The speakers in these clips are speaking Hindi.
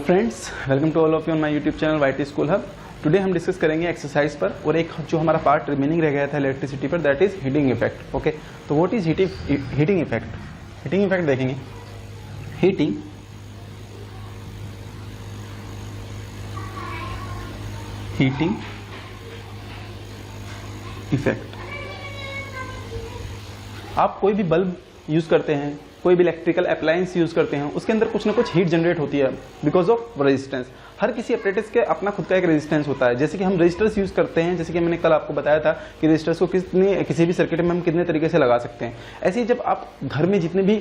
Friends, welcome to all of you on my YouTube channel YT school hub. Today हम डिस्कस करेंगे एक्सरसाइज पर और एक जो हमारा पार्ट रिमेनिंग रह गया था इलेक्ट्रिसिटी पर, that is heating effect. Okay, तो what is heating effect? Heating effect देखेंगे। हीटिंग इफेक्ट, आप कोई भी बल्ब यूज करते हैं, कोई भी इलेक्ट्रिकल अप्लायंस यूज करते हैं, उसके अंदर कुछ ना कुछ हीट जनरेट होती है बिकॉज ऑफ रेजिस्टेंस। हर किसी अपरेटस के अपना खुद का एक रेजिस्टेंस होता है। जैसे कि हम रजिस्टर्स यूज करते हैं, जैसे कि मैंने कल आपको बताया था कि रजिस्टर्स को किसी भी सर्किट में हम कितने तरीके से लगा सकते हैं। ऐसे ही जब आप घर में जितने भी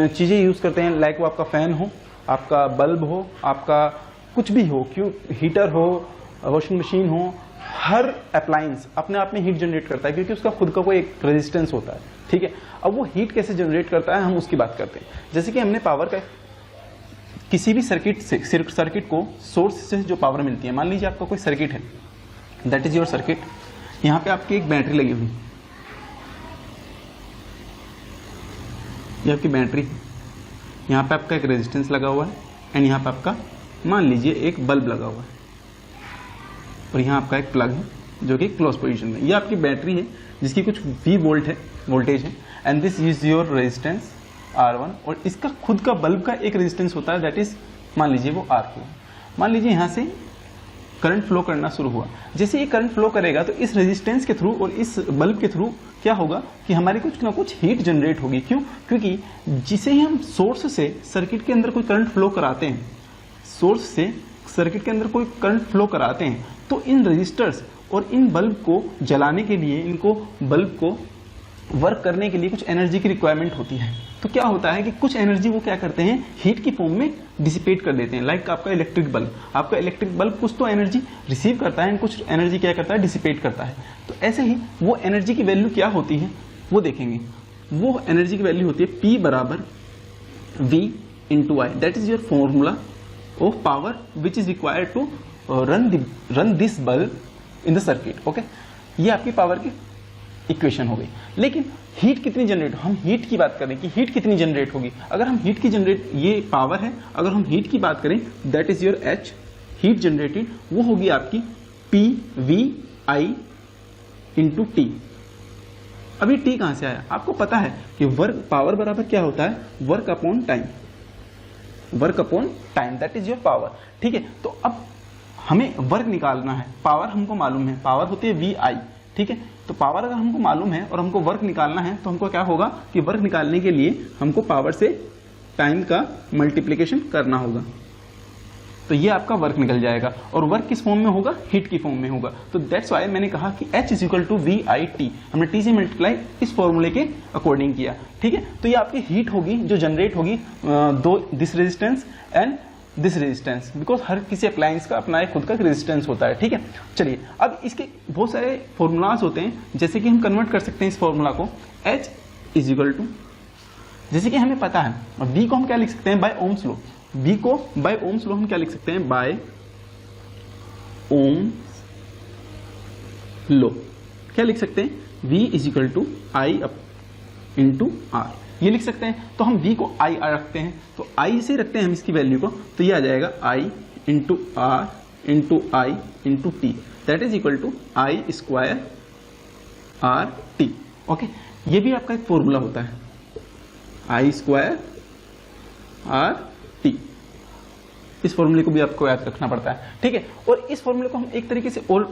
चीजें यूज करते हैं, लाइक वो आपका फैन हो, आपका बल्ब हो, आपका कुछ भी हो, हीटर हो, वॉशिंग मशीन हो, हर अप्लायंस अपने आप में हीट जनरेट करता है क्योंकि उसका खुद का कोई एक रेजिस्टेंस होता है। ठीक है, अब वो हीट कैसे जनरेट करता है हम उसकी बात करते हैं। जैसे कि हमने पावर का किसी भी सर्किट को सोर्स से जो पावर मिलती है, मान लीजिए आपका कोई सर्किट है, दैट इज योर सर्किट। यहां पे आपकी एक बैटरी लगी हुई, ये आपकी बैटरी, यहां पे आपका एक रेजिस्टेंस लगा हुआ है एंड यहां पे आपका मान लीजिए एक बल्ब लगा हुआ है और यहाँ आपका एक प्लग है जो कि क्लोज पोजीशन में। ये आपकी बैटरी है जिसकी कुछ V वोल्टेज है and this is your resistance R1 और इसका खुद का बल्ब का एक रेजिस्टेंस होता है दैट इज मान लीजिए वो R2। मान लीजिए यहाँ से करंट फ्लो करना शुरू हुआ। जैसे ये करंट फ्लो करेगा तो इस रेजिस्टेंस के थ्रू और इस बल्ब के थ्रू क्या होगा कि हमारी कुछ ना कुछ हीट जनरेट होगी। क्यों? क्योंकि जिसे हम सोर्स से सर्किट के अंदर कोई करंट फ्लो कराते हैं, सोर्स से सर्किट के अंदर कोई करंट फ्लो कराते हैं, तो इन रजिस्टर्स और इन बल्ब को जलाने के लिए, इनको बल्ब को वर्क करने के लिए कुछ एनर्जी की रिक्वायरमेंट होती है। तो क्या होता है कि कुछ एनर्जी वो क्या करते हैं, हीट की फॉर्म में डिसिपेट कर देते हैं। लाइक आपका इलेक्ट्रिक बल्ब कुछ तो एनर्जी रिसीव करता है, कुछ एनर्जी क्या करता है, डिसिपेट करता है। तो ऐसे ही वो एनर्जी की वैल्यू क्या होती है वो देखेंगे। वो एनर्जी की वैल्यू होती है P बराबर V into I, that is your formula of power which is required to run this bulb in the circuit. Okay, ये आपकी पावर की इक्वेशन हो गई। लेकिन हीट कितनी जनरेट, हम हीट की बात करें कि हीट कितनी जनरेट होगी। अगर हम हीट की ये पावर है, अगर हम हीट की बात करें that is your H, heat generated, वो होगी आपकी PVI इंटू T। अभी T कहां से आया? आपको पता है कि वर्क पावर बराबर क्या होता है, work upon time, that is your power. ठीक है, तो अब हमें वर्क निकालना है, पावर हमको मालूम है, पावर होती है VI। ठीक है, तो पावर अगर हमको मालूम है और हमको वर्क निकालना है तो हमको क्या होगा कि वर्क निकालने के लिए हमको पावर से टाइम का मल्टीप्लिकेशन करना होगा। तो ये आपका वर्क निकल जाएगा और वर्क किस फॉर्म में होगा, हीट की फॉर्म में होगा। तो दैट्स वाई मैंने कहा कि H is equal to VIT, हमने T से मल्टीप्लाई इस फॉर्मूले के अकॉर्डिंग किया। ठीक है, तो ये आपकी हीट होगी जो जनरेट होगी this resistance and this resistance, because हर किसी अप्लायंस का अपना एक खुद का रेजिस्टेंस होता है। ठीक है, चलिए अब इसके बहुत सारे फॉर्मूलाज होते हैं, जैसे कि हम कन्वर्ट कर सकते हैं इस फॉर्मूला को। H इज इक्वल टू, जैसे कि हमें पता है, और V को हम क्या लिख सकते हैं, बाय ओम्स लॉ। V को बाय ओम्स लॉ हम क्या लिख सकते हैं, बाय ओम्स लॉ क्या लिख सकते हैं, V is equal to I into R, ये लिख सकते हैं। तो हम V को I रखते हैं, तो I से रखते हैं हम इसकी वैल्यू को, तो ये आ जाएगा I into R into I into T, that is equal to I square RT। Okay, ये भी आपका एक फॉर्मूला होता है, I स्क्वायर RT। इस फॉर्मूले को भी आपको याद रखना पड़ता है। ठीक है, और इस फॉर्मूले को हम एक तरीके से और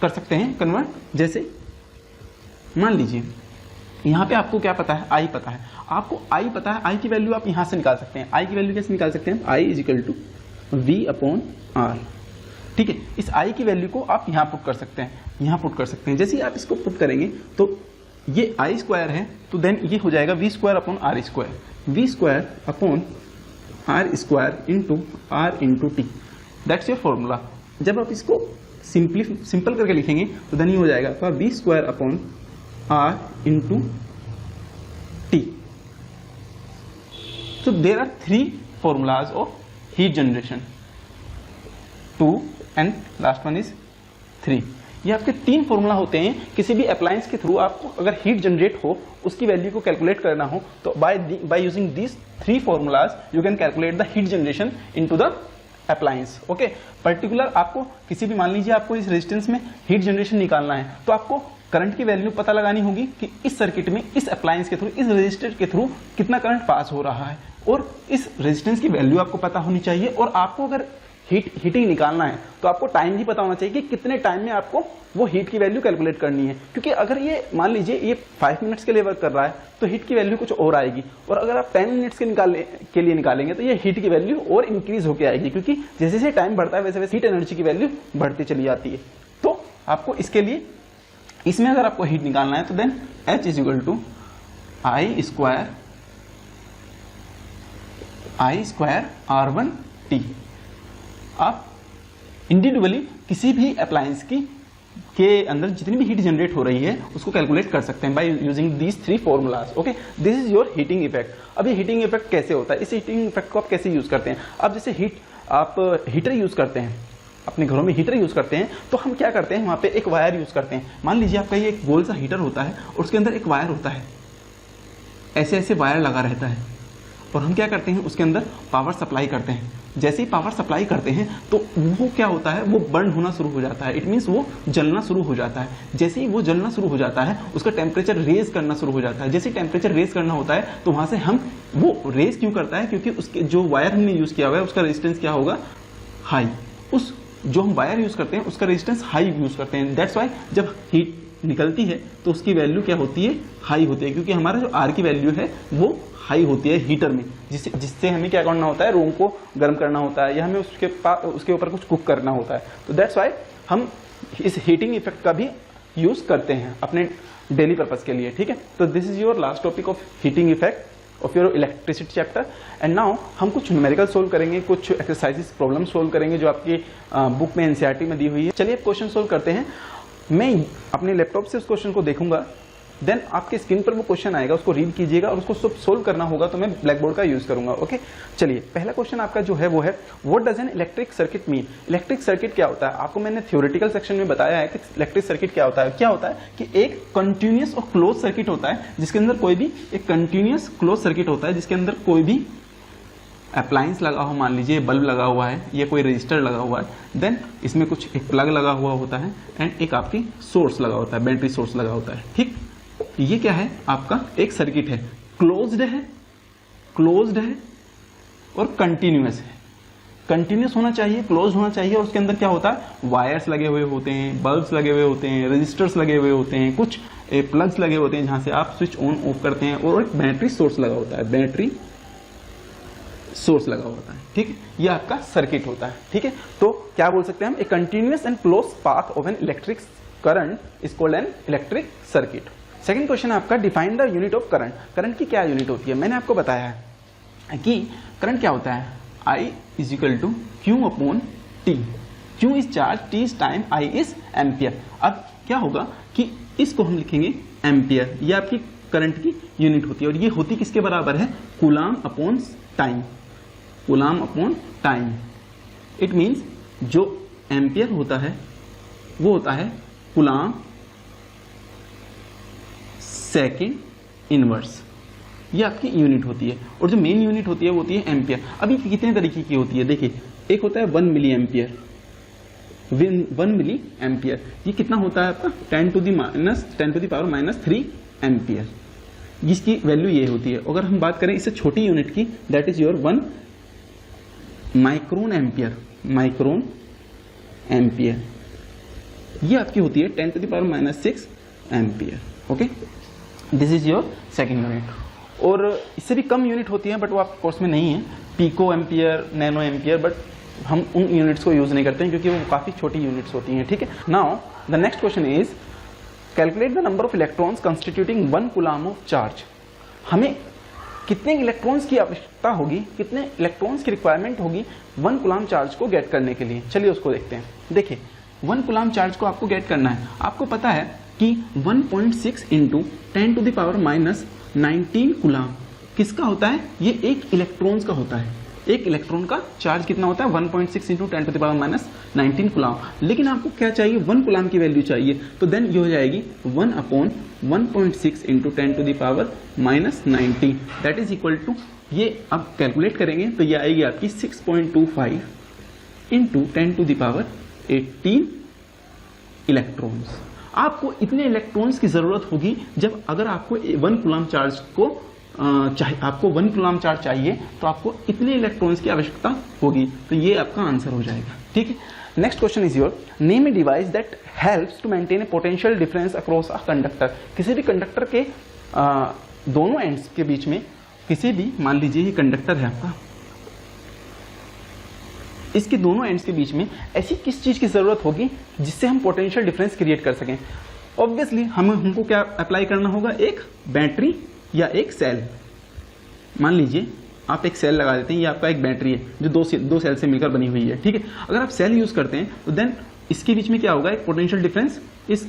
कर सकते हैं कन्वर्ट। जैसे मान लीजिए यहाँ पे आपको क्या पता है, I पता है, आपको I पता है, I की वैल्यू आप यहां से निकाल सकते हैं। I की वैल्यू कैसे निकाल सकते हैं, I is equal to V upon R। ठीक है, इस I की वैल्यू को आप यहां पुट कर सकते हैं, यहां पुट कर सकते हैं। जैसे ही आप इसको पुट करेंगे तो ये I स्क्वायर है, तो देन ये हो जाएगा V square upon R square, V square upon R square into R into T, that's your formula. जब आप इसको सिंपल करके लिखेंगे तो देन ये हो जाएगा आपका V square upon R into T. So there are three formulas of heat generation, 2 and last one is 3. ये आपके 3 फॉर्मूला होते हैं। किसी भी अप्लायंस के थ्रू आपको अगर हीट जनरेट हो, उसकी वैल्यू को कैलकुलेट करना हो, तो by using these 3 formulas you can calculate the heat generation into the appliance. Okay, particular आपको किसी भी, मान लीजिए आपको इस रेजिस्टेंस में हीट जनरेशन निकालना है, तो आपको करंट की वैल्यू पता लगानी होगी कि इस सर्किट में, इस अप्लायंस के थ्रू, इस रेजिस्टर के थ्रू कितना करंट पास हो रहा है, और इस रेजिस्टेंस की वैल्यू आपको पता होनी चाहिए। और आपको अगर हीटिंग निकालना है तो आपको टाइम भी पता होना चाहिए कि कितने टाइम में आपको वो हीट की वैल्यू कैलकुलेट करनी है, क्योंकि अगर ये मान लीजिए ये 5 मिनट्स के लिए वर्क कर रहा है तो हीट की वैल्यू कुछ और आएगी, और अगर आप 10 मिनट्स के लिए निकालेंगे तो ये हीट की वैल्यू और इंक्रीज होकर आएगी, क्योंकि जैसे जैसे टाइम बढ़ता है वैसे वैसे हीट एनर्जी की वैल्यू बढ़ती चली जाती है। तो आपको इसके लिए, इसमें अगर आपको हीट निकालना है तो then H is equal to I square R1T। आप इंडिविजुअली किसी भी अप्लायंस के अंदर जितनी भी हीट जनरेट हो रही है उसको कैलकुलेट कर सकते हैं by using these 3 formulas. Okay, this is your heating effect. अब ये हीटिंग इफेक्ट कैसे होता है, इस हीटिंग इफेक्ट को आप कैसे यूज करते हैं? अब जैसे आप हीटर यूज करते हैं, अपने घरों में हीटर यूज करते हैं, तो हम क्या करते हैं, वहां पे एक वायर यूज करते हैं। मान लीजिए आपका ये एक गोल सा हीटर होता है और उसके अंदर एक वायर होता है, ऐसे ऐसे वायर लगा रहता है, और हम क्या करते हैं, उसके अंदर पावर सप्लाई करते हैं। जैसे ही पावर सप्लाई करते हैं तो वो क्या होता है, वो बर्न होना शुरू हो जाता है, इट मीन्स वो जलना शुरू हो जाता है। जैसे ही वो जलना शुरू हो जाता है उसका टेम्परेचर रेज करना शुरू हो जाता है। जैसे ही टेम्परेचर रेज करना होता है तो वहां से हम, वो रेज क्यों करता है, क्योंकि उसके जो वायर हमने यूज किया हुआ है उसका रेजिस्टेंस क्या होगा, हाई। उस जो हम वायर यूज करते हैं उसका रेजिस्टेंस हाई यूज करते हैं। दैट्स वाई जब हीट निकलती है तो उसकी वैल्यू क्या होती है, हाई होती है, क्योंकि हमारा जो आर की वैल्यू है वो हाई होती है हीटर में, जिससे हमें क्या करना होता है, रूम को गर्म करना होता है, या हमें उसके ऊपर कुछ कुक करना होता है। तो दैट्स वाई हम इस हीटिंग इफेक्ट का भी यूज करते हैं अपने डेली पर्पज के लिए। ठीक है, तो this is your last topic of heating effect of your electricity chapter. And now हम कुछ न्यूमेरिकल सोल्व करेंगे, कुछ एक्सरसाइजेस प्रॉब्लम सोल्व करेंगे जो आपकी बुक में एनसीईआरटी में दी हुई है। चलिए क्वेश्चन सोल्व करते हैं। मैं अपने लैपटॉप से उस क्वेश्चन को देखूंगा, देन आपके स्क्रीन पर वो क्वेश्चन आएगा, उसको रीड कीजिएगा और उसको सोल्व करना होगा, तो मैं ब्लैक बोर्ड का यूज करूंगा। ओके, चलिए पहला क्वेश्चन आपका जो है वो है, what does N electric circuit mean. Electric circuit क्या होता है? आपको मैंने थ्योरेटिकल सेक्शन में बताया है कि इलेक्ट्रिक सर्किट क्या होता है। क्या होता है कि एक कंटिन्यूअस और क्लोज सर्किट होता है, जिसके अंदर कोई भी, एक कंटिन्यूअस क्लोज सर्किट होता है जिसके अंदर कोई भी अप्लायंस लगा हो, मान लीजिए बल्ब लगा हुआ है, ये कोई रजिस्टर लगा हुआ है, देन इसमें कुछ एक प्लग लगा हुआ होता है, एंड एक आपकी सोर्स लगा होता है, बैटरी सोर्स लगा होता है। ठीक, ये क्या है, आपका एक सर्किट है, क्लोज्ड है और कंटिन्यूअस है। कंटिन्यूअस होना चाहिए, क्लोज होना चाहिए, और उसके अंदर क्या होता है, वायर्स लगे हुए होते हैं, बल्ब्स लगे हुए होते हैं, रजिस्टर्स लगे हुए होते हैं, कुछ प्लग्स लगे होते हैं जहां से आप स्विच ऑन ऑफ करते हैं, और एक बैटरी सोर्स लगा होता है, बैटरी सोर्स लगा होता है। ठीक, ये आपका सर्किट होता है। ठीक है, तो क्या बोल सकते हैं हम, a continuous and close path of an electric current is called an electric circuit. Second question आपका, define the unit of current. Current की क्या यूनिट होती है? मैंने आपको बताया है कि करंट क्या होता है, I is equal to Q upon T। Q is charge, T is time, I is ampere. अब क्या होगा कि इसको हम लिखेंगे एम्पियर, ये आपकी करंट की यूनिट होती है, और ये होती किसके बराबर है, coulomb upon time, coulomb upon time. It means जो एम्पियर होता है वो होता है कूलाम सेकेंड इनवर्स, ये आपकी यूनिट होती है, और जो मेन यूनिट होती है वो होती है एम्पियर। अभी कितने तरीके की होती है, देखिए, एक होता है 1 मिली एम्पियर, 1 मिली एम्पियर, ये कितना होता है आपका 10 to the power minus 3 ampere, जिसकी वैल्यू ये होती है। अगर हम बात करें इससे छोटी यूनिट की, that is your 1 micron ampere, micron ampere, ये आपकी होती है 10 to the power minus 6 ampere. Okay, this is your second unit. और इससे भी कम यूनिट होती है, बट वो आपके कोर्स में नहीं है, pico ampere, nano ampere, but हम उन यूनिट्स को यूज नहीं करते हैं क्योंकि वो काफी छोटी यूनिट्स होती हैं। ठीक है, now the next question is, calculate the number of electrons constituting 1 coulomb of charge. हमें कितने इलेक्ट्रॉन्स की आवश्यकता होगी, कितने इलेक्ट्रॉन्स की रिक्वायरमेंट होगी 1 कूलम चार्ज को गेट करने के लिए। चलिए उसको देखते हैं। देखिए, 1 कूलम चार्ज को आपको गेट करना है, आपको पता है कि 1.6 into 10 to the power minus 19 coulomb किसका होता है, ये एक इलेक्ट्रॉन्स का होता है। एक इलेक्ट्रॉन का चार्ज कितना होता है, 1.6 into 10 to the power minus 19 coulomb. लेकिन आपको क्या चाहिए, 1 कूलम की वैल्यू चाहिए, तो देन ये हो जाएगी 1 upon 1.6 into 10 to the power minus 19, that is equal to, ये अब कैलकुलेट करेंगे तो ये आएगी आपकी 6.25 इंटू 10⁸ इलेक्ट्रॉन्स। आपको इतने इलेक्ट्रॉन्स की जरूरत होगी जब अगर आपको 1 कूलम चार्ज को आपको 1 कूलम चार्ज चाहिए तो आपको इतने इलेक्ट्रॉन्स की आवश्यकता होगी। तो ये आपका आंसर हो जाएगा। ठीक है, next question is your, name a device that helps to maintain a potential difference across a conductor. किसी भी कंडक्टर के दोनों एंड्स के बीच में, किसी भी, मान लीजिए ये कंडक्टर है आपका, इसके दोनों एंड्स के बीच में ऐसी किस चीज की जरूरत होगी जिससे हम पोटेंशियल डिफरेंस क्रिएट कर सकें। ऑब्वियसली हमको क्या अप्लाई करना होगा, एक बैटरी या एक सेल। मान लीजिए आप एक सेल लगा देते हैं, ये आपका एक बैटरी है जो दो सेल से मिलकर बनी हुई है। ठीक है, अगर आप सेल यूज करते हैं तो देन इसके बीच में क्या होगा, एक पोटेंशियल डिफरेंस, इस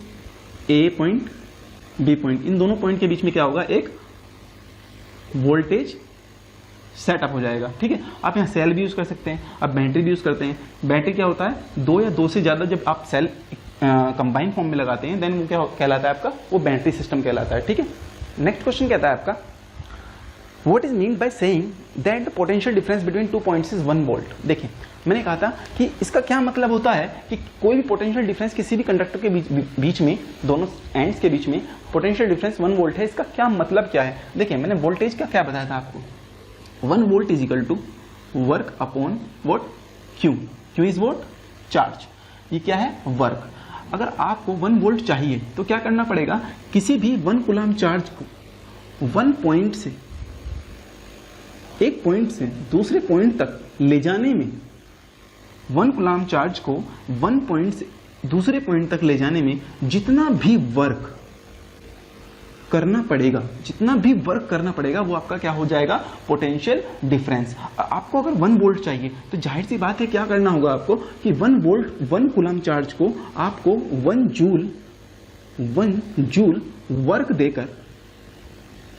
ए पॉइंट बी पॉइंट, इन दोनों पॉइंट के बीच में क्या होगा, एक वोल्टेज सेटअप हो जाएगा। ठीक है, आप यहाँ सेल भी यूज कर सकते हैं, आप बैटरी भी यूज करते हैं। बैटरी क्या होता है, 2 या 2 से ज्यादा जब आप सेल कंबाइन फॉर्म में लगाते हैं देन वो क्या कहलाता है आपका, वो बैटरी सिस्टम कहलाता है। ठीक है, नेक्स्ट क्वेश्चन कहता है आपका, what is mean by saying that the potential difference between 2 points is 1 volt. देखिए मैंने कहा था कि इसका क्या मतलब होता है कि कोई भी पोटेंशियल डिफरेंस किसी भी कंडक्टर के बीच में, दोनों एंड्स के बीच में पोटेंशियल डिफरेंस 1 वोल्ट है। इसका क्या मतलब क्या है, देखिए मैंने वोल्टेज का क्या बताया था आपको, 1 volt is equal to work upon what, Q. Q is what, charge. ये क्या है, वर्क। अगर आपको 1 वोल्ट चाहिए तो क्या करना पड़ेगा, किसी भी 1 कूलम चार्ज को 1 पॉइंट से, एक पॉइंट से दूसरे पॉइंट तक ले जाने में, 1 कूलम चार्ज को 1 पॉइंट से दूसरे पॉइंट तक ले जाने में जितना भी वर्क करना पड़ेगा, वो आपका क्या हो जाएगा, पोटेंशियल डिफरेंस। आपको अगर 1 वोल्ट चाहिए तो जाहिर सी बात है क्या करना होगा आपको कि 1 वोल्ट 1 कूलम चार्ज को आपको 1 जूल वर्क देकर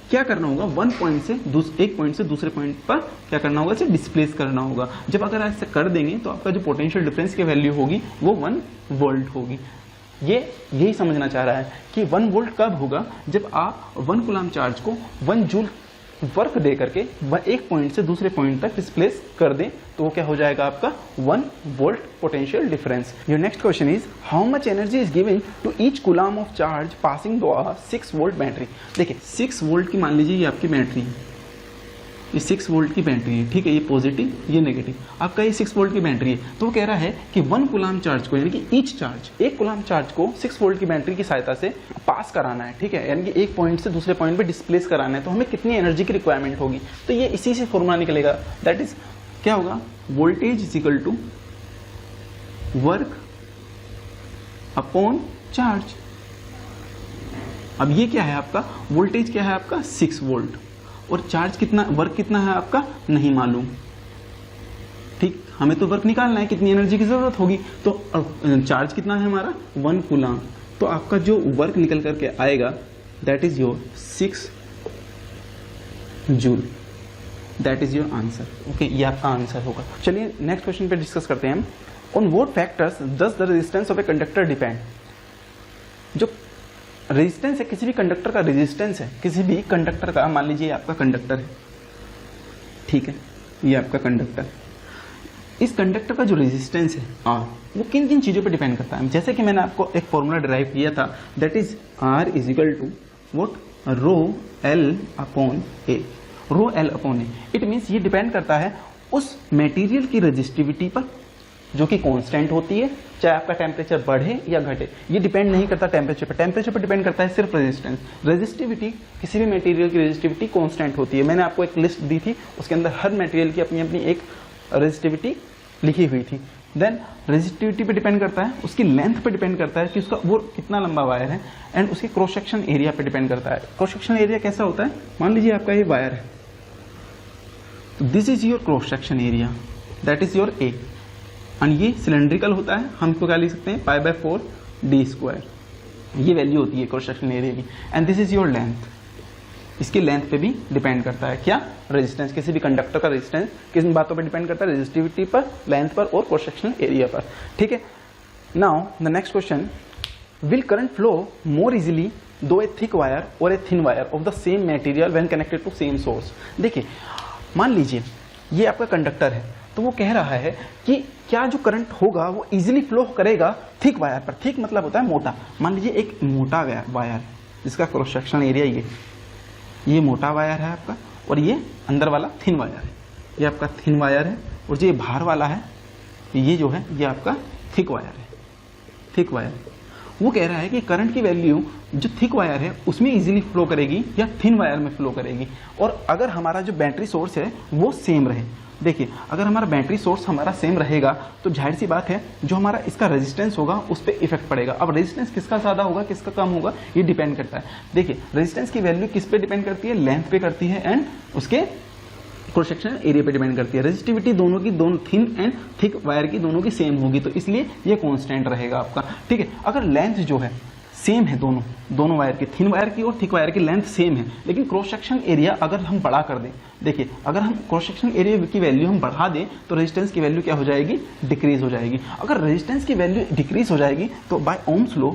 क्या करना होगा, एक पॉइंट से दूसरे पॉइंट पर क्या करना होगा, इसे डिस्प्लेस करना होगा। जब अगर ऐसे कर देंगे तो आपका जो पोटेंशियल डिफरेंस की वैल्यू होगी वो 1 वोल्ट होगी। यही समझना चाह रहा है कि 1 वोल्ट कब होगा, जब आप 1 कूलम चार्ज को 1 जूल वर्क दे करके एक पॉइंट से दूसरे पॉइंट तक डिस्प्लेस कर दें तो वो क्या हो जाएगा आपका 1 volt potential difference. Your next question is, how much energy is given to each coulomb of charge passing through a 6 volt battery. देखिए 6 वोल्ट की मान लीजिए ये आपकी बैटरी है, ये 6 वोल्ट की बैटरी है। ठीक है, ये पॉजिटिव ये नेगेटिव, आपका ये 6 वोल्ट की बैटरी है। तो वो कह रहा है कि 1 कूलम चार्ज को, यानी कि ईच चार्ज, एक कूलम चार्ज को 6 वोल्ट की बैटरी की सहायता से पास कराना है। ठीक है, यानी कि एक पॉइंट से दूसरे पॉइंट पे डिस्प्लेस कराना है, तो हमें कितनी एनर्जी की रिक्वायरमेंट होगी। तो ये इसी से फॉर्मूला निकलेगा, दैट इज क्या होगा, voltage is equal to work upon charge. अब ये क्या है आपका, वोल्टेज क्या है आपका 6 वोल्ट, और चार्ज कितना, वर्क कितना है आपका नहीं मालूम। ठीक, हमें तो वर्क निकालना है, कितनी एनर्जी की जरूरत होगी, तो चार्ज कितना है हमारा 1 कूलम, तो आपका जो वर्क निकल करके आएगा that is your 6 joule, that is your answer. Okay, ये आपका आंसर होगा। चलिए नेक्स्ट क्वेश्चन पे डिस्कस करते हैं हम, on what factors does the resistance of a conductor depend. जो रेजिस्टेंस है, किसी भी कंडक्टर का रेजिस्टेंस है, किसी भी कंडक्टर का, मान लीजिए आपका कंडक्टर है, ठीक है, ये आपका कंडक्टर, इस कंडक्टर का जो रेजिस्टेंस है R, वो किन किन चीजों पे डिपेंड करता है। जैसे कि मैंने आपको एक फॉर्मूला डिराइव किया था, that is R is equal to what, rho L upon A। Rho L upon A, it means ये डिपेंड करता है उस मटेरियल की रेजिस्टिविटी पर जो कि कांस्टेंट होती है, चाहे आपका टेम्परेचर बढ़े या घटे। ये डिपेंड नहीं करता टेम्परेचर पर, टेम्परेचर पर डिपेंड करता है सिर्फ रेजिस्टेंस। रेजिस्टिविटी, किसी भी मटेरियल की रेजिस्टिविटी कांस्टेंट होती है। मैंने आपको एक लिस्ट दी थी, उसके अंदर हर मटेरियल की अपनी अपनी एक रेजिस्टिविटी लिखी हुई थी। देन रेजिस्टिविटी पे डिपेंड करता है, उसकी लेंथ पे डिपेंड करता है कि उसका वो कितना लंबा वायर है, एंड उसके क्रॉस सेक्शन एरिया पे डिपेंड करता है। क्रॉस सेक्शन एरिया कैसा होता है, मान लीजिए आपका ये वायर है, तो this is your cross section area, that is your A, and ये सिलेंड्रिकल होता है, हम इसको क्या लिख सकते हैं, π/4 d²। ये वैल्यू होती है क्रॉस सेक्शन एरिया की, and this is your length. इसकी लेंथ पे भी डिपेंड करता है क्या, रेजिस्टेंस। किसी भी कंडक्टर का रेजिस्टेंस किन बातों पे डिपेंड करता है, रेजिस्टिविटी पर, लेंथ पर और क्रॉस सेक्शन एरिया पर। ठीक है, now the next question, will current flow more easily through a thick wire और a thin wire of the same material when connected to same source. देखिए मान लीजिए ये आपका कंडक्टर है, तो वो कह रहा है कि क्या जो करंट होगा वो इजीली फ्लो करेगा थिक वायर पर। थिक मतलब होता है मोटा। मान लीजिए एक मोटा वायर जिसका क्रॉस सेक्शनल एरिया ये मोटा वायर है आपका, और ये अंदर वाला थिन वायर है, ये आपका थिन वायर है, और जो ये बाहर वाला है ये जो है ये आपका थिक वायर है, थिक वायर। वो कह रहा है कि करंट की वैल्यू जो थिक वायर है उसमें इजीली फ्लो करेगी या थिन वायर में फ्लो करेगी। और अगर हमारा जो बैटरी सोर्स है वो सेम रहे, देखिए अगर हमारा बैटरी सोर्स हमारा सेम रहेगा तो जाहिर सी बात है जो हमारा इसका रेजिस्टेंस होगा उस पर इफेक्ट पड़ेगा। अब रेजिस्टेंस किसका ज़्यादा होगा किसका कम होगा ये डिपेंड करता है। देखिए रेजिस्टेंस की वैल्यू किस पे डिपेंड करती है, लेंथ पे करती है एंड उसके क्रॉस सेक्शनल एरिया पे डिपेंड करती है। रेजिस्टिविटी दोनों की, दोनों थिन एंड थिक वायर की दोनों की सेम होगी, तो इसलिए ये कांस्टेंट रहेगा आपका। ठीक है, अगर लेंथ जो है सेम है दोनों वायर की, थिन वायर की और थिक वायर की लेंथ सेम है, लेकिन क्रॉस सेक्शन एरिया अगर हम बड़ा कर दें, देखिए अगर हम क्रॉस सेक्शन एरिया की वैल्यू हम बढ़ा दें तो रेजिस्टेंस की वैल्यू क्या हो जाएगी, डिक्रीज हो जाएगी। अगर रेजिस्टेंस की वैल्यू डिक्रीज हो जाएगी तो by ohm's law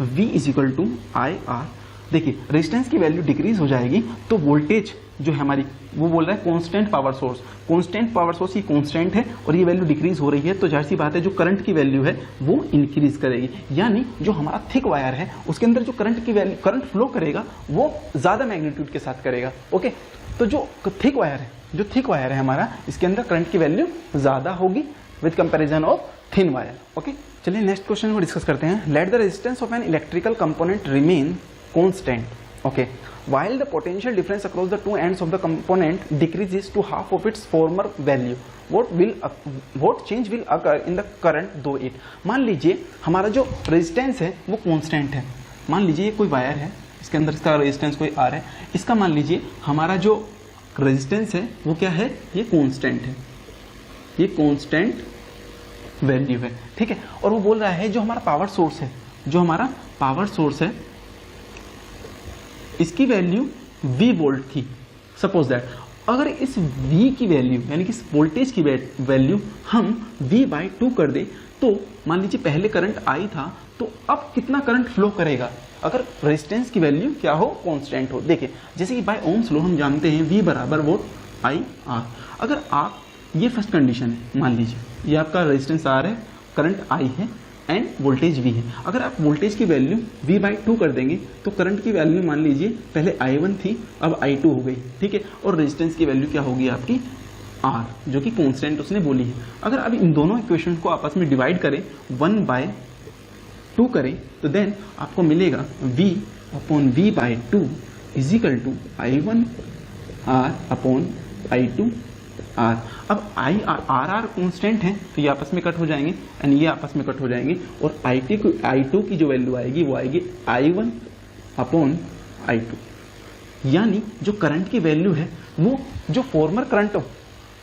V equal to IR, देखिए रेजिस्टेंस की वैल्यू डिक्रीज हो जाएगी तो वोल्टेज जो है हमारी, वो बोल रहा है constant power source, constant power source ये कांस्टेंट है और ये वैल्यू डिक्रीज हो रही है, तो जाहिर सी बात है जो करंट की वैल्यू है वो इंक्रीज करेगी। यानी जो हमारा थिक वायर है उसके अंदर जो करंट की वैल्यू, करंट फ्लो करेगा वो ज्यादा मैग्नीट्यूड के साथ करेगा। ओके, तो जो थिक वायर है हमारा, इसके अंदर करंट की वैल्यू ज्यादा होगी with comparison of thin wire. Okay, चलिए नेक्स्ट क्वेश्चन को डिस्कस करते हैं। Let the resistance of an electrical component remain constant, okay, while the potential difference across the two ends of the component decreases to half of its former value, what change will occur in the current though it। मान लीजिए हमारा जो रेजिस्टेंस है वो कांस्टेंट है। मान लीजिए ये कोई वायर है, इसके अंदर इसका रेजिस्टेंस कोई R है, इसका मान लीजिए हमारा जो रेजिस्टेंस है वो क्या है, ये कांस्टेंट है, ये कांस्टेंट वैल्यू है। ठीक है, और वो बोल रहा है जो हमारा पावर सोर्स है, जो हमारा पावर सोर्स है इसकी वैल्यू V वोल्ट थी, सपोज दैट। अगर इस V की वैल्यू यानी कि इस वोल्टेज की वैल्यू हम V/2 कर दें तो मान लीजिए पहले करंट I था, तो अब कितना करंट फ्लो करेगा अगर रेजिस्टेंस की वैल्यू क्या हो, कांस्टेंट हो। देखिए जैसे कि बाय ओम्स लॉ हम जानते हैं V बराबर वोल्ट IR। अगर आप, ये फर्स्ट कंडीशन है, मान लीजिए ये आपका रेजिस्टेंस R है, करंट I है एंड वोल्टेज V है। अगर आप वोल्टेज की वैल्यू V/2 कर देंगे तो करंट की वैल्यू मान लीजिए पहले I1 थी अब I2 हो गई। ठीक है, और रेजिस्टेंस की वैल्यू क्या होगी आपकी R, जो कि कांस्टेंट उसने बोली है। अगर अब इन दोनों इक्वेशन को आपस में डिवाइड करें, 1/2 करें, तो देन आपको मिलेगा V/2 is equal to I1 R upon I2 R। अब RR कांस्टेंट है तो ये आपस में कट हो जाएंगे एंड ये आपस में कट हो जाएंगे, और I2 की जो वैल्यू आएगी वो आएगी I1 अपॉन I2। यानी जो करंट की वैल्यू है वो जो फॉर्मर करंट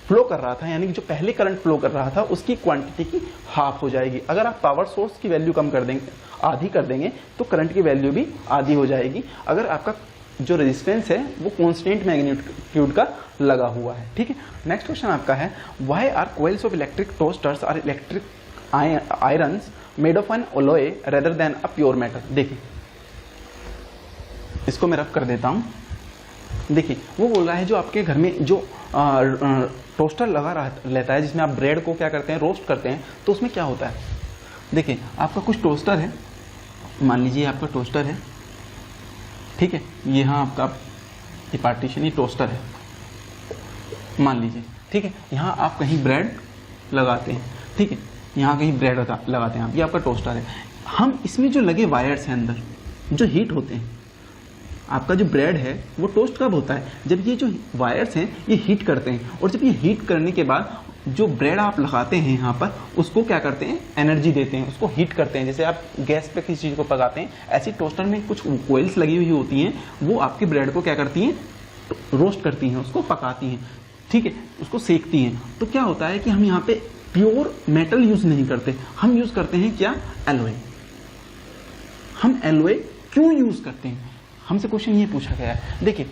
फ्लो कर रहा था, यानी कि जो पहले करंट फ्लो कर रहा था उसकी क्वांटिटी की हाफ हो जाएगी। अगर आप पावर सोर्स की वैल्यू कम कर देंगे, आधी कर देंगे, तो करंट की वैल्यू भी आधी हो जाएगी। अगर आपका जो रेजिस्टेंस है वो कांस्टेंट मैग्नीट्यूड का लगा हुआ है। ठीक है, नेक्स्ट क्वेश्चन आपका है, why are coils of electric toasters or electric irons made of an alloy rather than a pure metal. देखिए इसको मैं रफ कर देता हूं। देखिए वो बोल रहा है जो आपके घर में जो टोस्टर लगा रहता है जिसमें आप ब्रेड को क्या करते हैं, रोस्ट करते हैं, तो उसमें क्या होता है, देखिए आपका कुछ टोस्टर है, मान लीजिए आपका टोस्टर है, ठीक है, ये यहाँ आपका ये पार्टीशन, ये टोस्टर है मान लीजिए, ठीक है, यहाँ आप कहीं ब्रेड लगाते हैं, ठीक है, यहाँ कहीं ब्रेड लगाते हैं आप, ये आपका टोस्टर है। हम इसमें जो लगे वायर्स हैं अंदर जो हीट होते हैं, आपका जो ब्रेड है वो टोस्ट कब होता है, जब ये जो वायर्स हैं ये हीट करते हैं, और जब ये हीट करने के बाद जो ब्रेड आप लगाते हैं यहाँ पर उसको क्या करते हैं, एनर्जी देते हैं, उसको हीट करते हैं। जैसे आप गैस पे किसी चीज़ को पकाते हैं, ऐसी टोस्टर में कुछ कोयल्स लगी हुई होती हैं, वो आपके ब्रेड को क्या करती हैं, रोस्ट करती हैं, उसको पकाती हैं, ठीक है, उसको सेकती हैं। तो क्या होता है कि हम यहाँ पे प्योर मेटल यूज नहीं करते, हम यूज करते हैं क्या, एलॉय। हम एलॉय क्यों यूज करते हैं, हमसे क्वेश्चन ये पूछा गया है। देखिए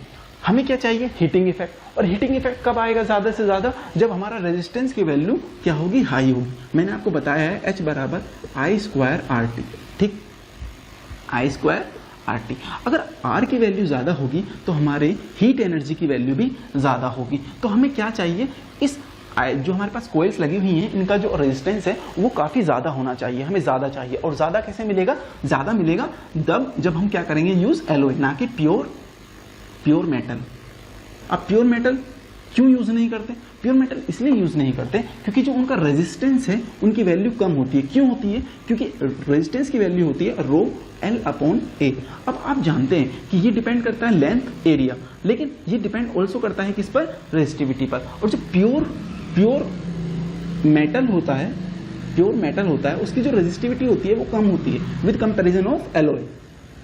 हमें क्या चाहिए, हीटिंग इफेक्ट, और हीटिंग इफेक्ट कब आएगा ज्यादा से ज्यादा, जब हमारा रेजिस्टेंस की वैल्यू क्या होगी, हाई होगी। मैंने आपको बताया है H बराबर I² RT, ठीक, I² RT। अगर R की वैल्यू ज्यादा होगी तो हमारे हीट एनर्जी की वैल्यू भी ज्यादा होगी। तो हमें क्या चाहिए, इस जो हमारे पास कोयल्स लगी हुई हैं इनका जो रेजिस्टेंस है वो काफ़ी ज़्यादा होना चाहिए, हमें ज़्यादा चाहिए। और ज़्यादा कैसे मिलेगा? ज़्यादा मिलेगा तब जब हम क्या करेंगे, यूज़ एलॉय, ना कि प्योर मेटल। अब प्योर मेटल क्यों यूज़ नहीं करते? प्योर मेटल इसलिए यूज़ नहीं करते क्योंकि जो उनका रेजिस्टेंस है उनकी वैल्यू कम होती है। क्यों होती है? क्योंकि रेजिस्टेंस की वैल्यू होती है रो एल अपॉन ए। अब आप जानते हैं कि ये डिपेंड करता है लेंथ, एरिया, लेकिन ये डिपेंड ऑल्सो करता है किस पर? रेजिस्टिविटी पर। और जो प्योर मेटल होता है उसकी जो रेजिस्टिविटी होती है वो कम होती है with comparison of alloy.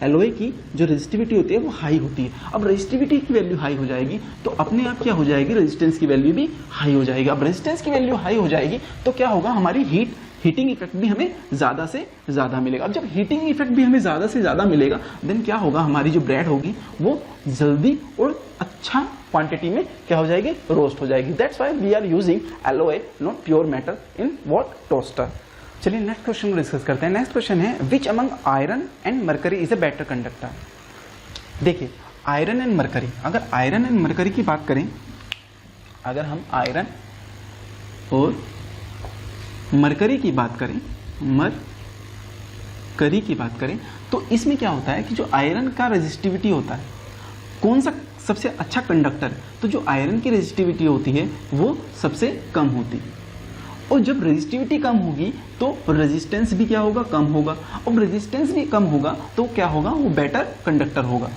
Alloy की जो रेजिस्टिविटी होती है वो हाई होती है। अब रेजिस्टिविटी की वैल्यू हाई हो जाएगी तो अपने आप क्या हो जाएगी? रेजिस्टेंस की वैल्यू भी हाई हो जाएगी। अब रेजिस्टेंस की वैल्यू हाई हो जाएगी तो क्या होगा? हमारी हीटिंग इफेक्ट भी हमें ज्यादा से ज्यादा मिलेगा। अब जब हीटिंग इफेक्ट भी हमें ज्यादा से ज्यादा मिलेगा देन क्या होगा? हमारी जो ब्रेड होगी वो जल्दी और अच्छा क्वांटिटी में क्या हो जाएगी? रोस्ट हो जाएगी। That's why we are using alloy not pure metal in what? Toaster. चलिए नेक्स्ट क्वेश्चन को डिस्कस करते हैं। नेक्स्ट क्वेश्चन है which among iron and mercury is a better conductor. देखिए आयरन एंड मरकरी, अगर आयरन एंड मरकरी की बात करें, अगर हम आयरन और मरकरी की बात करें तो इसमें क्या होता है कि जो आयरन का रेजिस्टिविटी होता है, कौन सा सबसे अच्छा कंडक्टर? तो जो आयरन की रेजिस्टिविटी होती है वो सबसे कम होती है। और जब रेजिस्टिविटी कम होगी तो रेजिस्टेंस भी क्या होगा? कम होगा। और रेजिस्टेंस भी कम होगा तो क्या होगा? वो बेटर कंडक्टर होगा,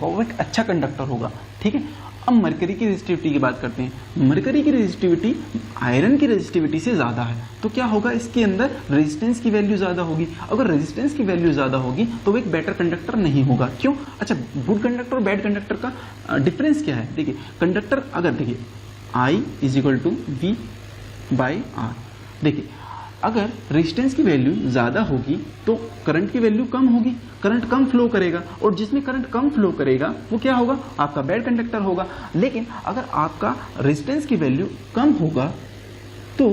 वो एक अच्छा कंडक्टर होगा। ठीक है। अब मरकरी की रेजिस्टिविटी की बात करते हैं। मरकरी की रेजिस्टिविटी आयरन की रेजिस्टिविटी से ज़्यादा है तो क्या होगा? इसके अंदर रेजिस्टेंस की वैल्यू ज़्यादा होगी। अगर रेजिस्टेंस की वैल्यू ज़्यादा होगी तो वो एक बेटर कंडक्टर नहीं होगा। क्यों? अच्छा, गुड कंडक्टर और बैड कंडक्टर का डिफरेंस क्या है? देखिए कंडक्टर, अगर देखिए I is equal to V by R. देखिए अगर रेजिस्टेंस की वैल्यू ज़्यादा होगी तो करंट की वैल्यू कम होगी, करंट कम फ्लो करेगा, और जिसमें करंट कम फ्लो करेगा वो क्या होगा? आपका बैड कंडक्टर होगा। लेकिन अगर आपका रेजिस्टेंस की वैल्यू कम होगा तो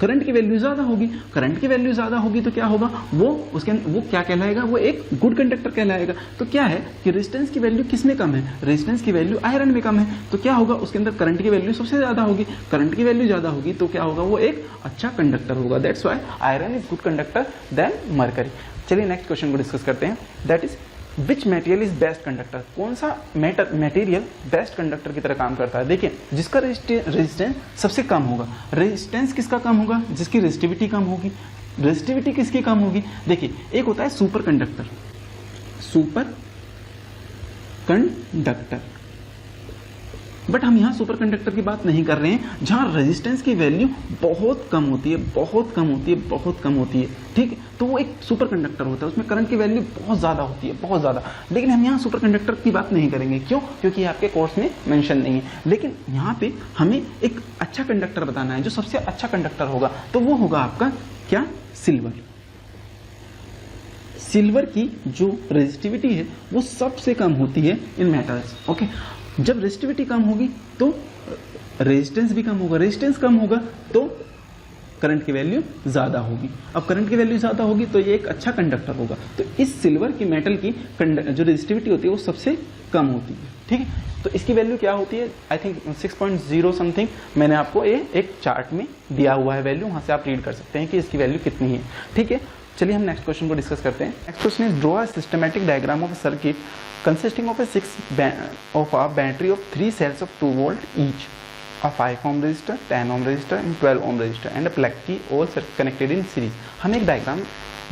करंट की वैल्यू ज़्यादा होगी, करंट की वैल्यू ज़्यादा होगी तो क्या होगा? वो क्या कहलाएगा? वो एक गुड कंडक्टर कहलाएगा। तो क्या है कि रेजिस्टेंस की वैल्यू किस में कम है? रेजिस्टेंस की वैल्यू आयरन में कम है तो क्या होगा? उसके अंदर करंट की वैल्यू सबसे ज़्यादा होगी, करंट की वैल्यू ज़्यादा होगी तो क्या होगा? वो एक अच्छा कंडक्टर होगा। That's why iron is good conductor then mercury. चलिए नेक्स्ट क्वेश्चन को डिस्कस करते हैं। That is which material is best conductor. कौन सा मटेरियल बेस्ट कंडक्टर की तरह काम करता है? देखिए जिसका रेजिस्टेंस सबसे कम होगा। रेजिस्टेंस किसका कम होगा? जिसकी रेजिस्टिविटी कम होगी। रेजिस्टिविटी किसकी कम होगी? देखिए एक होता है सुपर कंडक्टर, बट हम यहाँ सुपर कंडक्टर की बात नहीं कर रहे हैं जहाँ रेजिस्टेंस की वैल्यू बहुत कम होती है, ठीक है। तो वो एक सुपर कंडक्टर होता है, उसमें करंट की वैल्यू बहुत ज़्यादा होती है, बहुत ज़्यादा। लेकिन हम यहाँ सुपर कंडक्टर की बात नहीं करेंगे। क्यों? क्योंकि आपके कोर्स में मेंशन नहीं है। लेकिन यहाँ पे हमें एक अच्छा कंडक्टर बताना है, जो सबसे अच्छा कंडक्टर होगा तो वो होगा आपका क्या? सिल्वर की जो रेजिस्टिविटी है वो सबसे कम होती है इन मेटल्स। ओके, जब रेजिस्टिविटी कम होगी तो रेजिस्टेंस भी कम होगा, रेजिस्टेंस कम होगा तो करंट की वैल्यू ज्यादा होगी। अब करंट की वैल्यू ज्यादा होगी तो ये एक अच्छा कंडक्टर होगा। तो इस सिल्वर की मेटल की जो रेजिस्टिविटी होती है वो सबसे कम होती है, ठीक है। तो इसकी वैल्यू क्या होती है? I think 6.0 something. मैंने आपको ये एक चार्ट में दिया हुआ है वैल्यू, वहां से आप रीड कर सकते हैं कि इसकी वैल्यू कितनी है, ठीक है। चलिए हम नेक्स्ट क्वेश्चन को डिस्कस करते हैं। Next question is draw a systematic diagram of a circuit consisting of a battery of 3 cells of 2 volt each, a 5 ohm resistor, 10 ohm resistor and 12 ohm resistor and a plug key all connected in series। हमें एक डायग्राम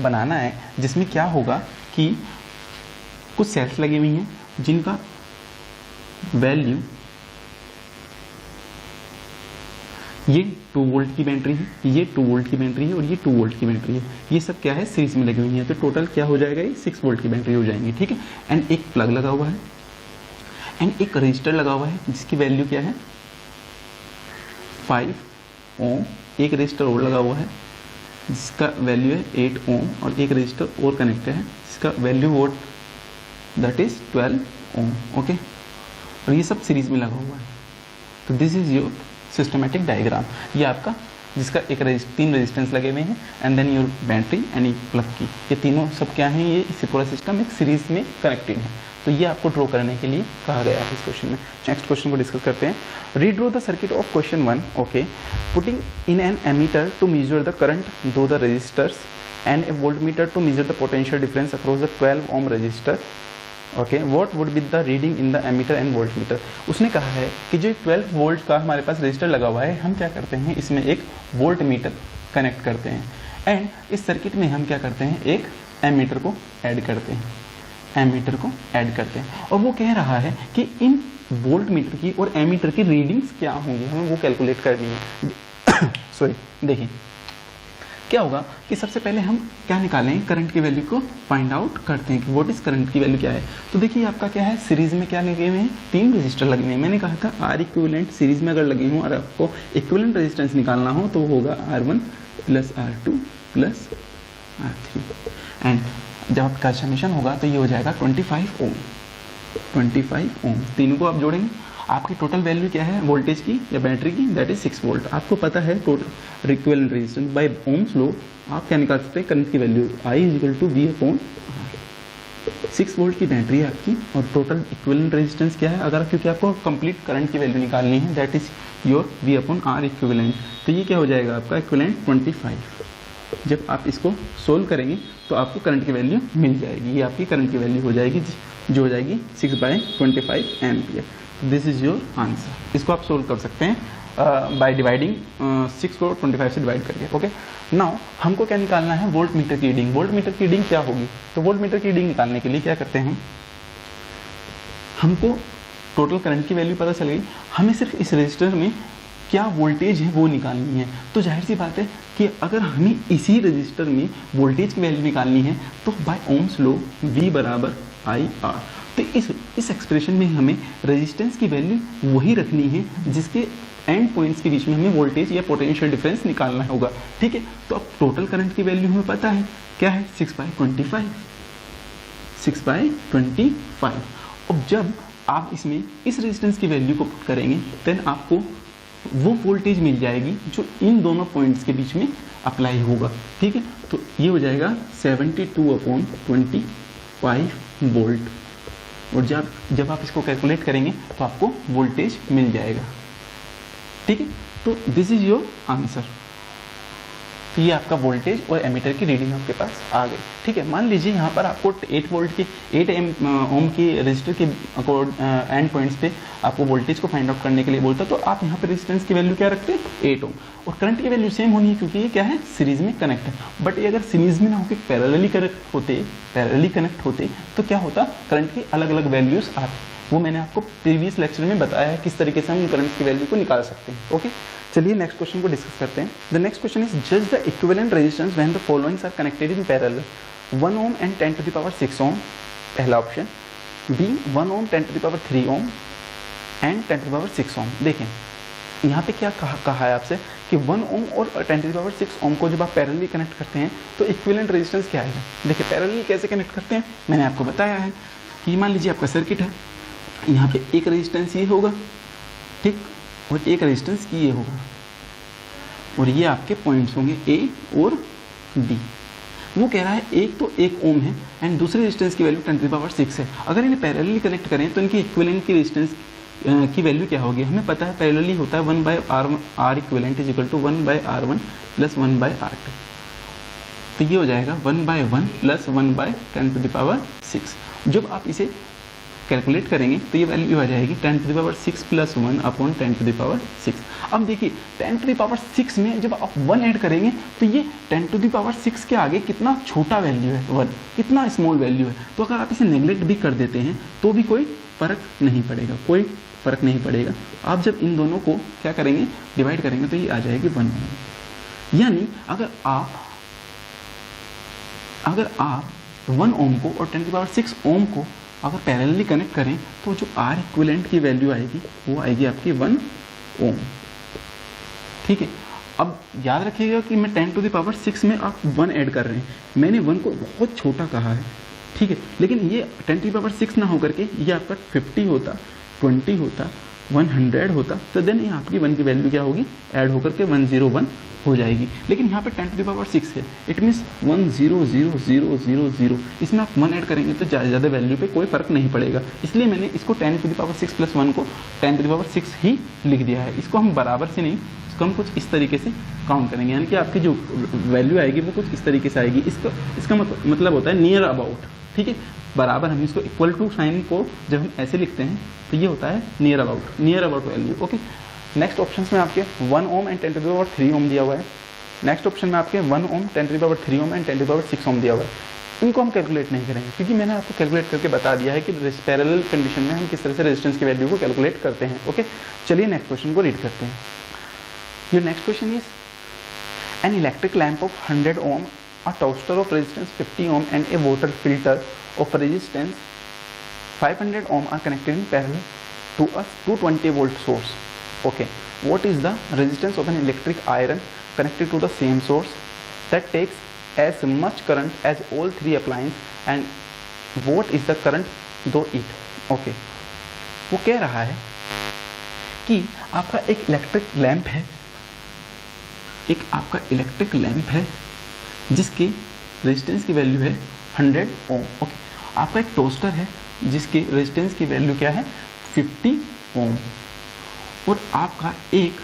बनाना है जिसमें क्या होगा कि कुछ सेल्स लगी हुई हैं जिनका वैल्यू, ये 2 वोल्ट की बैटरी है, ये 2 वोल्ट की बैटरी है और ये 2 वोल्ट की बैटरी है। ये सब क्या है? सीरीज में लगी हुई है। तो टोटल क्या हो जाएगा? ये 6 वोल्ट की बैटरी हो जाएंगी, ठीक है। एंड एक प्लग लगा हुआ है एंड एक रजिस्टर लगा हुआ है जिसकी वैल्यू क्या है? 5 ओम। एक रजिस्टर और लगा हुआ है जिसका वैल्यू है 8 ओम और एक रजिस्टर और कनेक्टेड है जिसका वैल्यू वोट दैट इज 12 ओम, ओके। और ये सब सीरीज में लगा हुआ है। तो this is your systematic diagram. ये आपका जिसका एक 3 रेजिस्टेंस लगे हुए हैं and then your battery and एक प्लग की, ये तीनों सब क्या है? ये इससे पूरा सिस्टम एक सीरीज में कनेक्टेड है। तो ये आपको ड्रॉ करने के लिए कहा गया है इस क्वेश्चन में। नेक्स्ट क्वेश्चन को डिस्कस करते हैं। Redraw the circuit of question 1, okay, putting in an ammeter to measure the current through the resistors and a voltmeter to measure the potential difference across the 12 ohm resistor, okay, what would be the reading in the ammeter and voltmeter. उसने कहा है कि जो 12 वोल्ट का हमारे पास रेजिस्टर लगा हुआ है, हम क्या करते हैं इसमें एक वोल्ट मीटर कनेक्ट करते हैं एंड इस सर्किट में हम क्या करते हैं एक एमीटर को ऐड करते हैं, एमीटर को ऐड करते हैं। और वो कह रहा है कि इन वोल्ट मीटर की और एमीटर की रीडिंग्स क्या होंगी, हमें वो कैलकुलेट करनी है। सॉरी, देखिए क्या होगा कि सबसे पहले हम क्या निकालें, करंट की वैल्यू को फाइंड आउट करते हैं कि व्हाट इज करंट की वैल्यू क्या है। तो देखिए आपका क्या है, सीरीज में क्या लगे हुए हैं, 3 रजिस्टर लगे हुए हैं। मैंने कहा था आर इक्विवेलेंट सीरीज में अगर लगे हों और आपको इक्विवेलेंट रेजिस्टेंस निकालना हो तो होगा R1 plus R2 plus R3 and जब आपका समेशन होगा तो ये हो जाएगा 25 ओम। 25 ओम तीनों को आप जोड़ेंगे, आपकी टोटल वैल्यू क्या है वोल्टेज की या बैटरी की, दैट इज 6 वोल्ट। आपको पता है total equivalent resistance bye ohm's law आप क्या निकाल सकते हैं, करंट की वैल्यू I = V/R। 6 वोल्ट की बैटरी है आपकी और टोटल इक्विवेलेंट रेजिस्टेंस क्या है, अगर क्योंकि आपको कंप्लीट करंट की वैल्यू निकालनी है, that is your V/R equivalent. तो ये क्या हो जाएगा आपका इक्विवेलेंट 25। जब आप इसको सोल्व करेंगे तो आपको करंट की वैल्यू मिल जाएगी, ये आपकी करंट की वैल्यू हो जाएगी जो हो जाएगी 6/25 ampere. This is your answer. इसको आप सोल्व कर सकते हैं बाय डिवाइडिंग 6 को 25 से डिवाइड करके। ओके, नाउ हमको क्या निकालना है, वोल्ट मीटर की रीडिंग। वोल्ट मीटर की रीडिंग क्या होगी, तो वोल्ट मीटर की रीडिंग निकालने के लिए क्या करते हैं, हमको टोटल करंट की वैल्यू पता चल गई, हमें सिर्फ इस रजिस्टर में क्या वोल्टेज है वो निकालनी है। तो जाहिर सी बात है कि अगर हमें इसी रजिस्टर में वोल्टेज की वैल्यू निकालनी है तो by ohm's law V = IR। तो इस एक्सप्रेशन में हमें रेजिस्टेंस की वैल्यू वही रखनी है जिसके एंड पॉइंट्स के बीच में हमें वोल्टेज या पोटेंशियल डिफरेंस निकालना होगा। ठीक है, तो अब टोटल करंट की वैल्यू हमें पता है क्या है, 6/25। 6/25। अब जब आप इसमें इस रेजिस्टेंस की वैल्यू को पुट करेंगे देन आपको वो वोल्टेज मिल जाएगी जो इन दोनों पॉइंट्स के बीच में अप्लाई होगा। ठीक है, तो ये हो जाएगा 72/25 वोल्ट। और जब आप इसको कैलकुलेट करेंगे तो आपको वोल्टेज मिल जाएगा। ठीक है, तो दिस इज योर आंसर। तो ये आपका वोल्टेज और एमीटर की रीडिंग आपके पास आ गई। ठीक है, मान लीजिए यहाँ पर आपको 8 वोल्ट की 8 ओम की रजिस्टर के एंड पॉइंट्स पे आपको वोल्टेज को फाइंड आउट करने के लिए बोलता, तो आप यहाँ पे रेजिस्टेंस की वैल्यू क्या रखते हैं 8 ओम, और करंट की वैल्यू सेम होनी है क्योंकि ये क्या है सीरीज में कनेक्ट है। बट ये अगर सीरीज में ना होकर पैरेलली कनेक्ट होते तो क्या होता, करंट की अलग अलग वैल्यूज आती। वो मैंने आपको प्रीवियस लेक्चर में बताया है किस तरीके से हम करंट की वैल्यू को निकाल सकते हैं। ओके, चलिए नेक्स्ट क्वेश्चन को डिस्कस करते हैं। द नेक्स्ट क्वेश्चन इज जज the equivalent resistance when the followings are connected in parallel, 1 ohm and 10⁶ ohm, पहला option. B 1 ohm 10⁻³ ohm and 10⁶ ohm. देखें यहाँ पे क्या कहा है आपसे कि 1 ओम और 10⁶ ओम को जब आप पैरेलली कनेक्ट करते हैं तो इक्विवेलेंट रेजिस्टेंस क्या आएगा। देखिए पैरेलली कैसे कनेक्ट करते हैं, मैंने आपको बताया है कि मान लीजिए आपका सर्किट है, यहाँ पे एक रेजिस्टेंस ये होगा, ठीक, और एक रेजिस्टेंस ये होगा, और ये आपके पॉइंट्स होंगे ए और बी। वो कह रहा है एक तो 1 ओम है एंड दूसरी रेजिस्टेंस की वैल्यू 10⁶ है। अगर इन्हें पैरेलली कनेक्ट करें तो इनकी इक्विवेलेंट की रेजिस्टेंस की वैल्यू क्या होगी, हमें पता है पैरेलली होता है 1/R इक्विवेलेंट = 1/R1 + 1/R2। तो ये हो जाएगा 1/1 + 1/10⁶। जब आप इसे कैलकुलेट करेंगे तो ये वैल्यू आ जाएगी 10⁶ + 1/10⁶। अब देखिए 10⁶ में जब आप 1 ऐड करेंगे तो ये 10⁶ के आगे कितना छोटा वैल्यू है, 1 कितना स्मॉल वैल्यू है। तो अगर आप इसे नेग्लेक्ट भी कर देते हैं तो भी कोई फर्क नहीं पड़ेगा, कोई फर्क नहीं पड़ेगा। आप जब इन दोनों को क्या करेंगे, डिवाइड करेंगे तो ये आ जाएगी 1 ओम। यानी अगर आप 1 ओम को और 10⁶ ओम को अगर पैरेलली कनेक्ट करें तो जो आर इक्विवेलेंट की वैल्यू आएगी वो आएगी आपकी 1 ओम। ठीक है, अब याद रखिएगा कि मैं 10⁶ में आप 1 ऐड कर रहे हैं, मैंने 1 को बहुत छोटा कहा है। ठीक है, लेकिन ये 10⁶ ना होकर के ये आपका 50 होता, 20 होता, 100 होता तो देन यहाँ आपकी 1 की वैल्यू क्या होगी, ऐड होकर के 101 हो जाएगी। लेकिन यहाँ पे 10⁶ है, इट मीन्स 1000000, इसमें आप 1 ऐड करेंगे तो ज़्यादा वैल्यू पे कोई फर्क नहीं पड़ेगा, इसलिए मैंने इसको 10⁶ प्लस 1 को 10⁶ ही लिख दिया है। इसको हम बराबर से नहीं, इसको हम कुछ इस तरीके से काउंट करेंगे, यानी कि आपकी जो वैल्यू आएगी वो कुछ इस तरीके से आएगी। इसका मतलब होता है नियर अबाउट, ठीक है। बराबर हम इसको इक्वल टू साइन को जब हम ऐसे लिखते हैं तो ये होता है near about value, okay. Next option में आपके 1 ओम एंड 10⁻³ ओम दिया हुआ है। नेक्स्ट ऑप्शन में आपके 1 ओम 10⁻³ ओम एंड 10⁻6 ओम दिया हुआ है। इनको हम कैलकुलेट नहीं करेंगे क्योंकि मैंने आपको कैलकुलेट करके बता दिया है कि पैरेलल कंडीशन में हम किस तरह से रेजिस्टेंस की वैल्यू को कैलकुलेट करते हैं, ओके। चलिए नेक्स्ट क्वेश्चन को रीड करते हैं। Your next question is an electric lamp of 100 ohm, a toaster of resistance 50 ohm and a water filter of resistance 500 ohm are connected in parallel to a 220 volt source. Okay, what is the resistance of an electric iron connected to the same source that takes as much current as all three appliances and what is the current through it? Okay, वो कह रहा है कि आपका एक इलेक्ट्रिक लैंप है, एक आपका इलेक्ट्रिक लैंप है जिसकी रेजिस्टेंस की वैल्यू है 100 ओम, ओके। आपका एक टोस्टर है जिसकी रेजिस्टेंस की वैल्यू क्या है 50 ओम, और आपका एक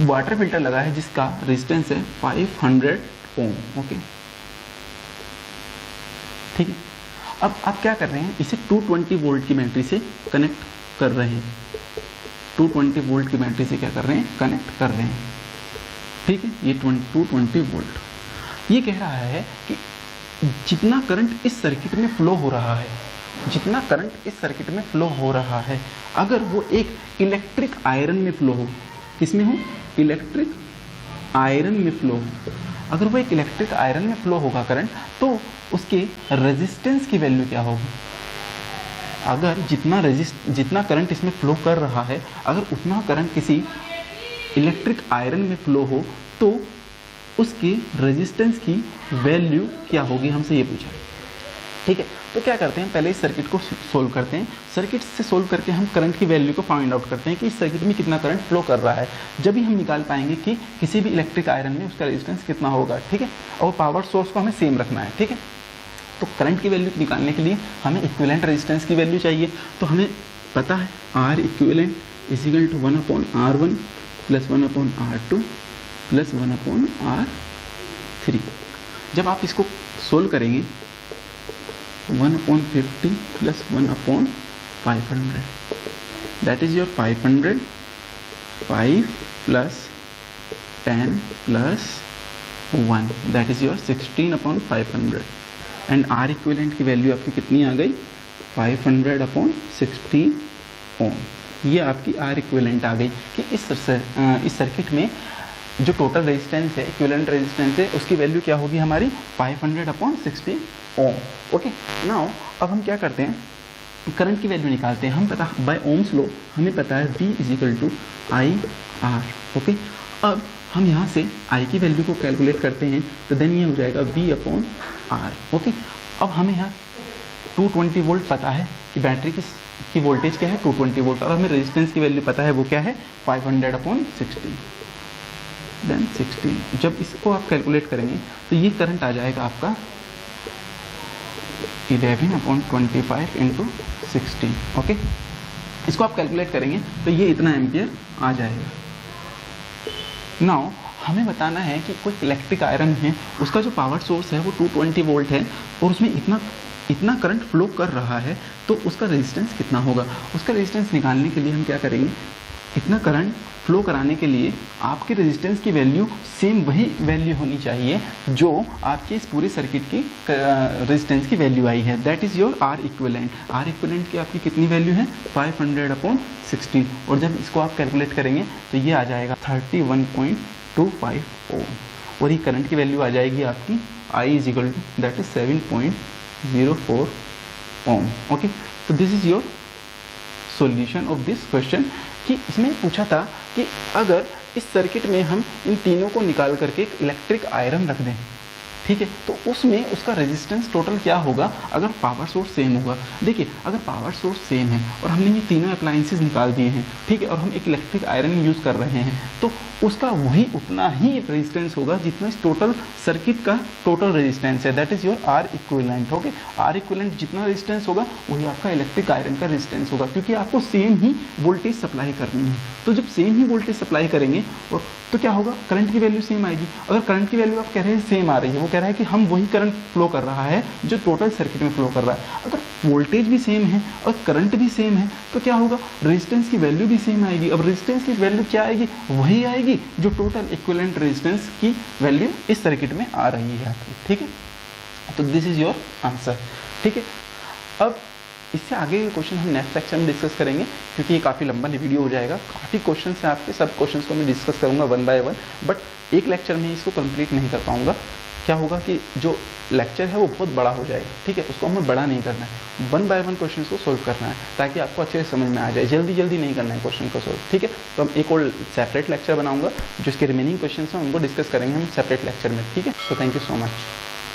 वाटर फिल्टर लगा है जिसका रेजिस्टेंस है 500 ओम, ओके, ठीक है। अब आप क्या कर रहे हैं, इसे 220 वोल्ट की बैटरी से कनेक्ट कर रहे हैं, 220 वोल्ट की बैटरी से क्या कर रहे हैं, कनेक्ट कर रहे हैं, ठीक है। ये 220 वोल्ट ये कह रहा है कि जितना करंट इस सर्किट में फ्लो हो रहा है, जितना करंट इस सर्किट में फ्लो हो रहा है, अगर वो एक इलेक्ट्रिक आयरन में फ्लो हो, किसमें हो, इलेक्ट्रिक आयरन में फ्लो हो, अगर वो एक इलेक्ट्रिक आयरन में फ्लो होगा करंट, तो उसके रेजिस्टेंस की वैल्यू क्या होगी। अगर जितना करंट इसमें फ्लो कर रहा है, अगर उतना करंट किसी इलेक्ट्रिक आयरन में फ्लो हो तो उसके रेजिस्टेंस की वैल्यू क्या होगी, हमसे ये पूछा, ठीक है। तो क्या करते हैं, पहले इस सर्किट को सोल्व करते हैं। सर्किट से सोल्व करके हम करंट की वैल्यू को फाइंड आउट करते हैं कि इस सर्किट में कितना करंट फ्लो कर रहा है, जब भी हम निकाल पाएंगे कि किसी भी इलेक्ट्रिक आयरन में उसका रेजिस्टेंस कितना होगा, ठीक है। और पावर सोर्स को हमें सेम रखना है, ठीक है। तो करंट की वैल्यू निकालने के लिए हमें इक्विवेलेंट रेजिस्टेंस की वैल्यू चाहिए, तो हमें पता है R equivalent equal to 1/R1 plus 1/R2 plus 1/R3। जब आप इसको सोल्व करेंगे 1/50 plus 1/500, that is your 500, 5 plus 10 plus 1, that is your 16/500, and R equivalent की वैल्यू आपकी कितनी आ गई, 500/16 ओम। ये आपकी R इक्विवेलेंट आ गई कि इस सर्किट में जो टोटल रेजिस्टेंस है, इक्विवेलेंट रेजिस्टेंस है, उसकी वैल्यू क्या होगी हमारी 500/16 ओम, ओके। नाउ अब हम क्या करते हैं, करंट की वैल्यू निकालते हैं। हम पता बाय ओम्स लॉ हमें पता है V = IR, ओके। अब हम यहाँ से I की वैल्यू को कैलकुलेट करते हैं तो देन ये हो जाएगा V/R, ओके। अब हमें यहाँ 220 वोल्ट पता है कि बैटरी की वोल्टेज क्या है 220 वोल्ट, और हमें रेजिस्टेंस की वैल्यू पता है वो क्या है 500/16, देन 16। जब इसको आप कैलकुलेट करेंगे तो ये करंट आ जाएगा आपका 11/25 × 16, ओके। इसको आप कैलकुलेट करेंगे तो ये इतना एम्पियर आ जाएगा। नाउ हमें बताना है कि कोई इलेक्ट्रिक आयरन है, उसका जो पावर सोर्स है वो 220 वोल्ट है और उसमें इतना करंट फ्लो कर रहा है, तो उसका रेजिस्टेंस कितना होगा। उसका रेजिस्टेंस निकालने के लिए हम क्या करेंगे, इतना करंट फ्लो कराने के लिए आपके रेजिस्टेंस की वैल्यू सेम वही वैल्यू होनी चाहिए जो आपके इस पूरे सर्किट की रेजिस्टेंस की वैल्यू आई है, that is your R equivalent. R equivalent की आपकी कितनी वैल्यू है 500/16, और जब इसको आप कैलकुलेट करेंगे तो ये आ जाएगा 31.25 ओम, और ये करंट की वैल्यू आ जाएगी आपकी I = 7.04 ओम, ओके। तो this is your solution of this question, कि इसमें पूछा था कि अगर इस सर्किट में हम इन तीनों को निकाल करके एक इलेक्ट्रिक आयरन रख दें, ठीक है, तो उसमें उसका रेजिस्टेंस टोटल क्या होगा अगर पावर सोर्स सेम होगा। देखिए अगर पावर सोर्स सेम है और हमने ये तीनों अप्लायंसेस निकाल दिए हैं, ठीक है, और हम एक इलेक्ट्रिक आयरन यूज़ कर रहे हैं, तो उसका वही उतना ही रेजिस्टेंस होगा जितना इस टोटल सर्किट का टोटल रेजिस्टेंस है, that is your R equivalent. Okay, R equivalent जितना रेजिस्टेंस होगा वही आपका इलेक्ट्रिक आयरन का रेजिस्टेंस होगा, क्योंकि आपको सेम ही वोल्टेज सप्लाई करनी है। तो जब सेम ही वोल्टेज सप्लाई करेंगे और तो क्या होगा, करंट की वैल्यू सेम आएगी। अगर करंट की वैल्यू आप कह रहे हैं सेम आ रही है, वो कह रहा है कि हम वही करंट फ्लो कर रहा है जो टोटल सर्किट में फ्लो कर रहा है। अगर वोल्टेज भी सेम है और करंट भी सेम है तो क्या होगा, रेजिस्टेंस की वैल्यू भी सेम आएगी। अब रेजिस्टेंस की वैल्यू क्या आएगी, वही आएगी जो टोटल इक्विवेलेंट रेजिस्टेंस की वैल्यू इस सर्किट में आ रही है आपकी, ठीक है। तो दिस इज योर आंसर, ठीक है। अब इससे आगे के क्वेश्चन हम नेक्स्ट लेक्चर में डिस्कस करेंगे, क्योंकि ये काफ़ी लंबा वीडियो हो जाएगा, काफ़ी क्वेश्चन है आपके, सब क्वेश्चन को मैं डिस्कस करूंगा 1 बाय 1, बट एक लेक्चर में इसको कंप्लीट नहीं कर पाऊंगा। क्या होगा कि जो लेक्चर है वो बहुत बड़ा हो जाएगा, ठीक है, उसको हमें बड़ा नहीं करना है, 1 बाय 1 क्वेश्चन को सोल्व करना है ताकि आपको अच्छे से समझ में आ जाए, जल्दी जल्दी नहीं करना है क्वेश्चन को सोल्व, ठीक है। तो हम एक और सेपरेट लेक्चर बनाऊंगा, जो इसके रिमेनिंग क्वेश्चन हैं उनको डिस्कस करेंगे हम सेपरेट लेक्चर में, ठीक है। So thank you so much.